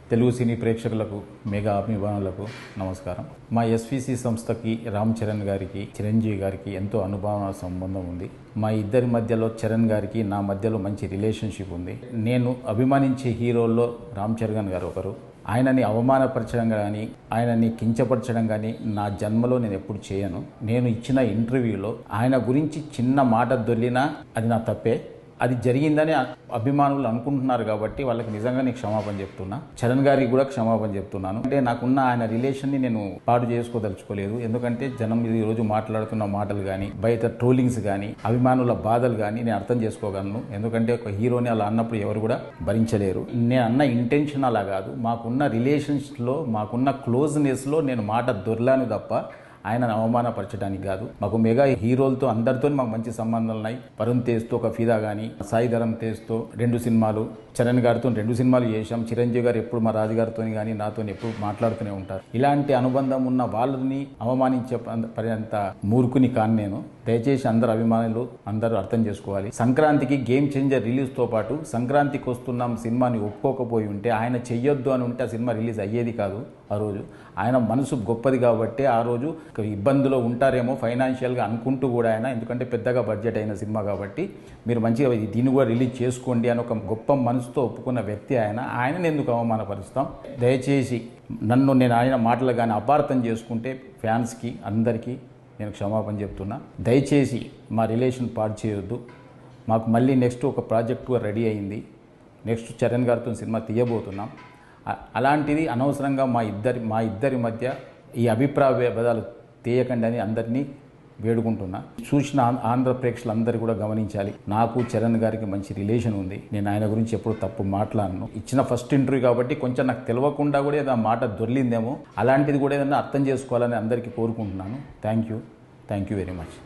తెలుగు సినీ ప్రేక్షకులకు, మెగా అభిమానులకు నమస్కారం. మా ఎస్విసి సంస్థకి రామ్ చరణ్ గారికి, చిరంజీవి గారికి ఎంతో అనుభవ సంబంధం ఉంది. మా ఇద్దరి మధ్యలో చరణ్ గారికి నా మధ్యలో మంచి రిలేషన్షిప్ ఉంది. నేను అభిమానించే హీరోల్లో రామ్ చరణ్ గారు ఒకరు. ఆయనని అవమానపరచడం కానీ, ఆయనని కించపరచడం కానీ నా జన్మలో నేను ఎప్పుడు చేయను. నేను ఇచ్చిన ఇంటర్వ్యూలో ఆయన గురించి చిన్న మాట దొర్లినా అది నా తప్పే. అది జరిగిందని అభిమానులు అనుకుంటున్నారు కాబట్టి వాళ్ళకి నిజంగా నేను క్షమాపణ చెప్తున్నా. చరణ్ గారికి కూడా క్షమాపణ చెప్తున్నాను. అంటే నాకున్న ఆయన రిలేషన్ని నేను పాడు చేసుకోదలుచుకోలేదు. ఎందుకంటే జనం ఈరోజు మాట్లాడుతున్న మాటలు కానీ, బయట ట్రోలింగ్స్ కానీ, అభిమానుల బాధలు కానీ నేను అర్థం చేసుకోగలను. ఎందుకంటే ఒక హీరోని అలా అన్నప్పుడు ఎవరు కూడా భరించలేరు. నేను అన్న ఇంటెన్షన్ అలా కాదు. మాకున్న రిలేషన్స్లో, మాకున్న క్లోజ్నెస్లో నేను మాట దొర్లాను తప్ప ఆయనను అవమానపరచడానికి కాదు. మాకు మెగా హీరోలతో అందరితో మాకు మంచి సంబంధాలు ఉన్నాయి. వరుణ్ తేజ్తో ఒక ఫిదా కానీ, సాయి ధరమ్ తేజ్తో 2 సినిమాలు, చరణ్ గారితో 2 సినిమాలు చేశాం. చిరంజీవి గారు ఎప్పుడు మా రాజుగారితో కానీ నాతో ఎప్పుడు మాట్లాడుతూనే ఉంటారు. ఇలాంటి అనుబంధం ఉన్న వాళ్ళని అవమానించే పర్యంత మూర్ఖుని కాను నేను. దయచేసి అందరు అభిమానులు అందరూ అర్థం చేసుకోవాలి. సంక్రాంతికి గేమ్ చేంజర్ రిలీజ్తో పాటు సంక్రాంతికి వస్తున్నాం సినిమాని ఒప్పుకోకపోయి ఉంటే, ఆయన చెయ్యొద్దు అని ఉంటే ఆ సినిమా రిలీజ్ అయ్యేది కాదు. ఆ రోజు ఆయన మనసు గొప్పది కాబట్టి ఆ రోజు ఇబ్బందులో ఉంటారేమో ఫైనాన్షియల్గా అనుకుంటూ కూడా ఆయన, ఎందుకంటే పెద్దగా బడ్జెట్ అయిన సినిమా కాబట్టి మీరు మంచిగా దీన్ని కూడా రిలీజ్ చేసుకోండి అని ఒక గొప్ప మనసుతో ఒప్పుకున్న వ్యక్తి ఆయన. ఆయనను ఎందుకు అవమానపరుస్తాం? దయచేసి నేను ఆయన మాటలు కానీ అపార్థం చేసుకుంటే ఫ్యాన్స్కి అందరికీ నేను క్షమాపణ చెప్తున్నా. దయచేసి మా రిలేషన్ పాడు చేయొద్దు. మాకు మళ్ళీ నెక్స్ట్ ఒక ప్రాజెక్టు రెడీ అయింది. నెక్స్ట్ చరణ్ గారితో సినిమా తీయబోతున్నాం. అలాంటిది అనవసరంగా మా ఇద్దరి మధ్య ఈ అభిప్రాయ భేదాలు తీయకండి అని అందరినీ వేడుకుంటున్నా. చూసిన ఆంధ్ర ప్రేక్షకులందరూ కూడా గమనించాలి. నాకు చరణ్ గారికి మంచి రిలేషన్ ఉంది. నేను ఆయన గురించి ఎప్పుడు తప్పు మాట్లాడను. ఇచ్చిన ఫస్ట్ ఇంటర్వ్యూ కాబట్టి కొంచెం నాకు తెలియకుండా కూడా ఏదైనా మాట దొర్లిందేమో, అలాంటిది కూడా ఏదైనా అర్థం చేసుకోవాలని అందరికీ కోరుకుంటున్నాను. Thank you very much.